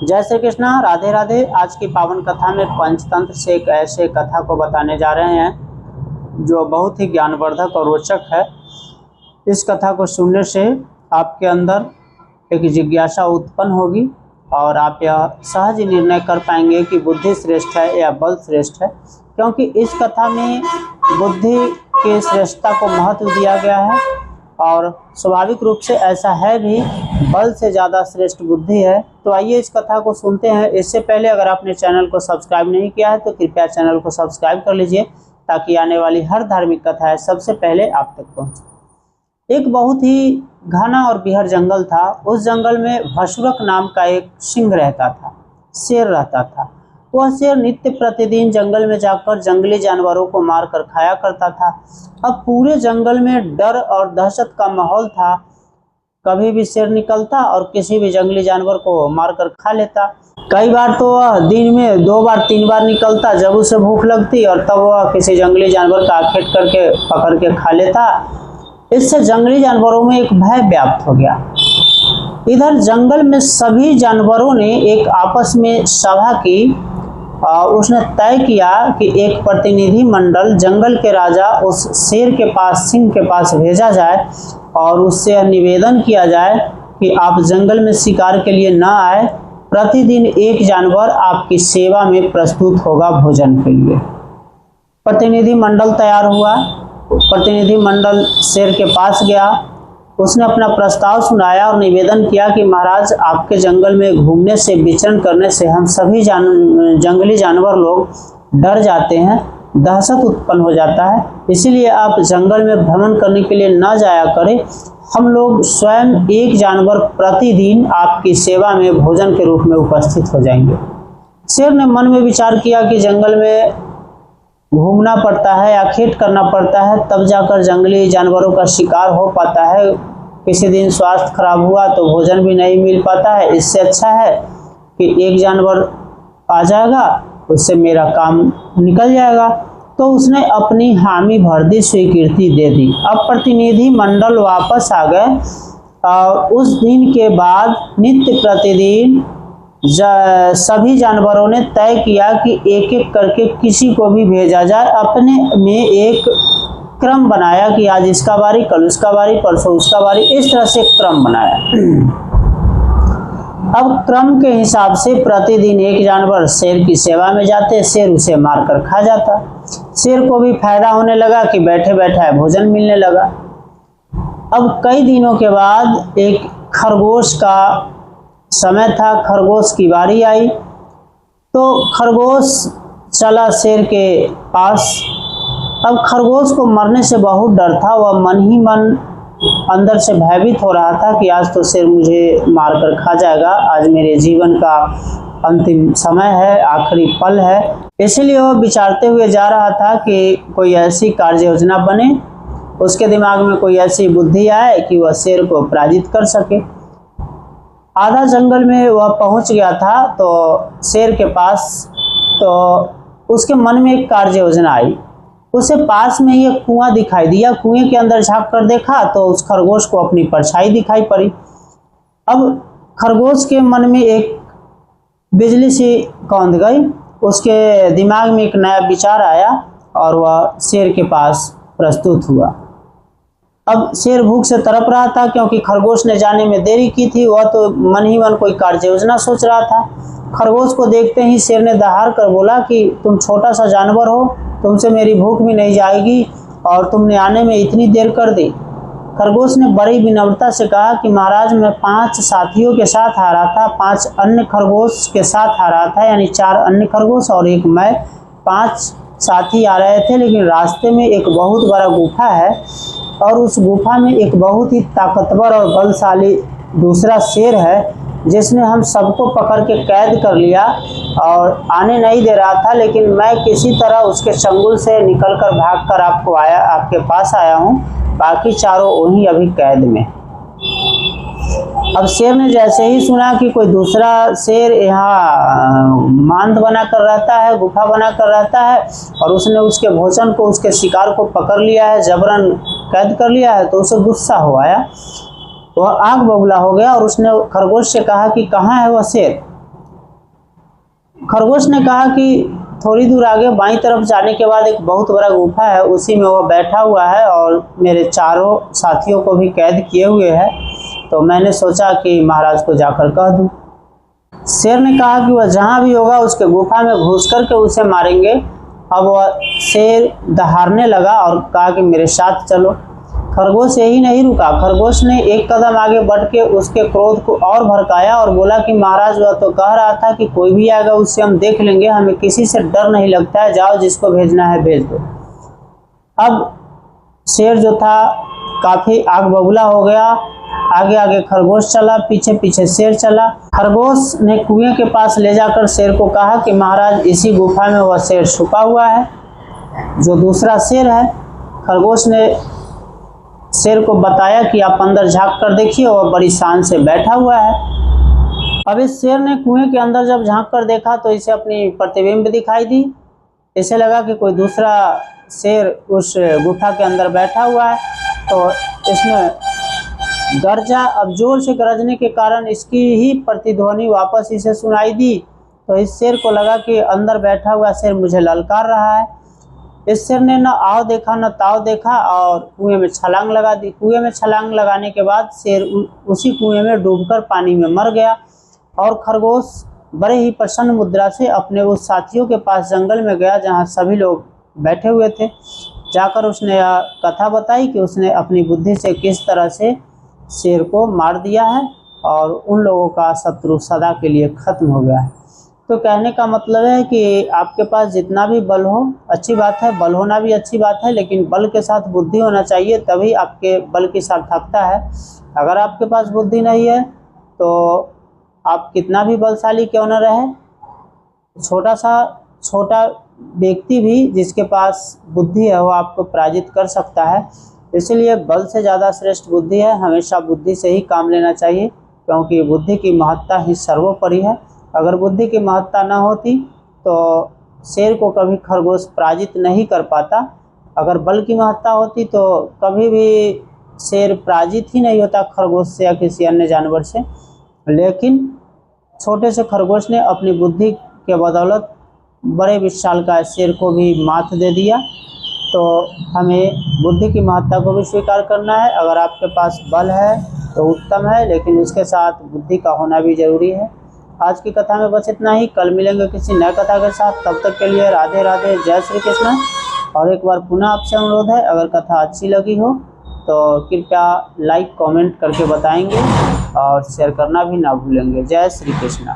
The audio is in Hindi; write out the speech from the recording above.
जय श्री कृष्णा, राधे राधे। आज की पावन कथा में पंचतंत्र से एक ऐसे कथा को बताने जा रहे हैं जो बहुत ही ज्ञानवर्धक और रोचक है। इस कथा को सुनने से आपके अंदर एक जिज्ञासा उत्पन्न होगी और आप यह सहज निर्णय कर पाएंगे कि बुद्धि श्रेष्ठ है या बल श्रेष्ठ है, क्योंकि इस कथा में बुद्धि की श्रेष्ठता को महत्व दिया गया है और स्वाभाविक रूप से ऐसा है भी, बल से ज़्यादा श्रेष्ठ बुद्धि है। तो आइए इस कथा को सुनते हैं। इससे पहले अगर आपने चैनल को सब्सक्राइब नहीं किया है तो कृपया चैनल को सब्सक्राइब कर लीजिए ताकि आने वाली हर धार्मिक कथा सबसे पहले आप तक पहुंचे। एक बहुत ही घना और बिहड़ जंगल था। उस जंगल में भसुरक नाम का एक सिंह रहता था, शेर रहता था। वह शेर नित्य प्रतिदिन जंगल में जाकर जंगली जानवरों को मार कर खाया करता था। अब पूरे जंगल में डर और दहशत का माहौल था। कभी भी शेर निकलता और किसी भी जंगली जानवर को मारकर खा लेता। कई बार तो वह दिन में 2 बार 3 बार निकलता जब उसे भूख लगती, और तब वह किसी जंगली जानवर का आखेट करके पकड़ के खा लेता। इससे जंगली जानवरों में एक भय व्याप्त हो गया। इधर जंगल में सभी जानवरों ने एक आपस में सभा की। उसने तय किया कि एक प्रतिनिधि मंडल जंगल के राजा उस शेर के पास, सिंह के पास भेजा जाए और उससे निवेदन किया जाए कि आप जंगल में शिकार के लिए न आए। प्रतिदिन एक जानवर आपकी सेवा में प्रस्तुत होगा भोजन के लिए। प्रतिनिधि मंडल तैयार हुआ। प्रतिनिधि मंडल शेर के पास गया। उसने अपना प्रस्ताव सुनाया और निवेदन किया कि महाराज, आपके जंगल में घूमने से, विचरण करने से हम सभी जंगली जानवर लोग डर जाते हैं, दहशत उत्पन्न हो जाता है। इसीलिए आप जंगल में भ्रमण करने के लिए न जाया करें। हम लोग स्वयं एक जानवर प्रतिदिन आपकी सेवा में भोजन के रूप में उपस्थित हो जाएंगे। शेर ने मन में विचार किया कि जंगल में घूमना पड़ता है, आखेट करना पड़ता है, तब जाकर जंगली जानवरों का शिकार हो पाता है। किसी दिन स्वास्थ्य खराब हुआ तो भोजन भी नहीं मिल पाता है। इससे अच्छा है कि एक जानवर आ जाएगा, उससे मेरा काम निकल जाएगा। तो उसने अपनी हामी भर दी, स्वीकृति दे दी। अब प्रतिनिधि मंडल वापस आ गए। उस दिन के बाद नित्य प्रतिदिन सभी जानवरों ने तय किया कि एक एक करके किसी को भी भेजा जाए। अपने में एक क्रम बनाया कि आज इसका बारी, कल उसका बारी, परसों उसका बारी, इस तरह से क्रम बनाया। अब क्रम के हिसाब से प्रतिदिन एक जानवर शेर की सेवा में जाते, शेर उसे मारकर खा जाता। शेर को भी फायदा होने लगा कि बैठे बैठे भोजन मिलने लगा। अब कई दिनों के बाद एक खरगोश का समय था। खरगोश की बारी आई तो खरगोश चला शेर के पास। अब खरगोश को मरने से बहुत डर था। वह मन ही मन अंदर से भयभीत हो रहा था कि आज तो शेर मुझे मारकर खा जाएगा, आज मेरे जीवन का अंतिम समय है, आखिरी पल है। इसलिए वह विचारते हुए जा रहा था कि कोई ऐसी कार्य योजना बने, उसके दिमाग में कोई ऐसी बुद्धि आए कि वह शेर को पराजित कर सके। आधा जंगल में वह पहुंच गया था तो शेर के पास, तो उसके मन में एक कार्य योजना आई। उसे पास में ही एक कुआं दिखाई दिया। कुएं के अंदर झांक कर देखा तो उस खरगोश को अपनी परछाई दिखाई पड़ी। अब खरगोश के मन में एक बिजली सी कौंध गई। उसके दिमाग में एक नया विचार आया और वह शेर के पास प्रस्तुत हुआ। अब शेर भूख से तड़प रहा था क्योंकि खरगोश ने जाने में देरी की थी। वह तो मन ही मन कोई कार्य योजना सोच रहा था। खरगोश को देखते ही शेर ने दहाड़ कर बोला कि तुम छोटा सा जानवर हो, तुमसे मेरी भूख भी नहीं जाएगी और तुमने आने में इतनी देर कर दी। खरगोश ने बड़ी विनम्रता से कहा कि महाराज, मैं 5 साथियों के साथ आ रहा था, 5 अन्य खरगोश के साथ आ रहा था, यानी 4 अन्य खरगोश और एक मैं, 5 साथी आ रहे थे। लेकिन रास्ते में एक बहुत बड़ा गुफा है और उस गुफा में एक बहुत ही ताकतवर और बलशाली दूसरा शेर है जिसने हम सबको पकड़ के कैद कर लिया और आने नहीं दे रहा था। लेकिन मैं किसी तरह उसके चंगुल से निकलकर भागकर आपके पास आया हूँ। बाकी चारों वहीं अभी कैद में। अब शेर ने जैसे ही सुना कि कोई दूसरा शेर यहाँ मांद बना कर रहता है, गुफा बना कर रहता है और उसने उसके भोजन को, उसके शिकार को पकड़ लिया है, जबरन कैद कर लिया है, तो उसे गुस्सा हो आया। वह आग बबूला हो गया और उसने खरगोश से कहा कि कहाँ है वह शेर। खरगोश ने कहा कि थोड़ी दूर आगे बाईं तरफ जाने के बाद एक बहुत बड़ा गुफा है, उसी में वह बैठा हुआ है और मेरे चारों साथियों को भी कैद किए हुए है, तो मैंने सोचा कि महाराज को जाकर कह दूं। शेर ने कहा कि वह जहां भी होगा उसके गुफा में घुस करके उसे मारेंगे। अब वह शेर दहाड़ने लगा और कहा कि मेरे साथ चलो। खरगोश यही नहीं रुका, खरगोश ने एक कदम आगे बढ़ के उसके क्रोध को और भड़काया और बोला कि महाराज वह तो कह रहा था कि कोई भी आएगा उससे हम देख लेंगे, हमें किसी से डर नहीं लगता है, जाओ जिसको भेजना है भेज दो। अब शेर जो था काफी आग बबूला हो गया, आगे आगे खरगोश चला, पीछे पीछे शेर चला। खरगोश ने कुएं के पास ले जाकर शेर को कहा कि महाराज इसी गुफा में वह शेर छुपा हुआ है जो दूसरा शेर है। खरगोश ने शेर को बताया कि आप अंदर झांक कर देखिए, वह बड़ी शान से बैठा हुआ है। अब इस शेर ने कुएं के अंदर जब झांक कर देखा तो इसे अपनी प्रतिबिंब दिखाई दी। इसे लगा कि कोई दूसरा शेर उस गुफा के अंदर बैठा हुआ है, तो इसने गरजा। अब जोर से गरजने के कारण इसकी ही प्रतिध्वनि वापस इसे सुनाई दी, तो इस शेर को लगा कि अंदर बैठा हुआ शेर मुझे ललकार रहा है। इस शेर ने न आओ देखा न ताव देखा और कुएं में छलांग लगा दी। कुएं में छलांग लगाने के बाद शेर उसी कुएं में डूबकर पानी में मर गया और खरगोश बड़े ही प्रसन्न मुद्रा से अपने उस साथियों के पास जंगल में गया जहां सभी लोग बैठे हुए थे। जाकर उसने यह कथा बताई कि उसने अपनी बुद्धि से किस तरह से शेर को मार दिया है और उन लोगों का शत्रु सदा के लिए खत्म हो गया है। तो कहने का मतलब है कि आपके पास जितना भी बल हो अच्छी बात है, बल होना भी अच्छी बात है, लेकिन बल के साथ बुद्धि होना चाहिए, तभी आपके बल की सार्थकता है। अगर आपके पास बुद्धि नहीं है तो आप कितना भी बलशाली क्यों न रहे, छोटा व्यक्ति भी जिसके पास बुद्धि है वो आपको पराजित कर सकता है। इसलिए बल से ज़्यादा श्रेष्ठ बुद्धि है, हमेशा बुद्धि से ही काम लेना चाहिए, क्योंकि बुद्धि की महत्ता ही सर्वोपरि है। अगर बुद्धि की महत्ता न होती तो शेर को कभी खरगोश पराजित नहीं कर पाता। अगर बल की महत्ता होती तो कभी भी शेर पराजित ही नहीं होता खरगोश से या किसी अन्य जानवर से। लेकिन छोटे से खरगोश ने अपनी बुद्धि के बदौलत बड़े विशालकाय शेर को भी मात दे दिया। तो हमें बुद्धि की महत्ता को भी स्वीकार करना है। अगर आपके पास बल है तो उत्तम है, लेकिन उसके साथ बुद्धि का होना भी जरूरी है। आज की कथा में बस इतना ही, कल मिलेंगे किसी नए कथा के साथ। तब तक के लिए राधे राधे, जय श्री कृष्ण। और एक बार पुनः आपसे अनुरोध है, अगर कथा अच्छी लगी हो तो कृपया लाइक कमेंट करके बताएंगे और शेयर करना भी ना भूलेंगे। जय श्री कृष्ण।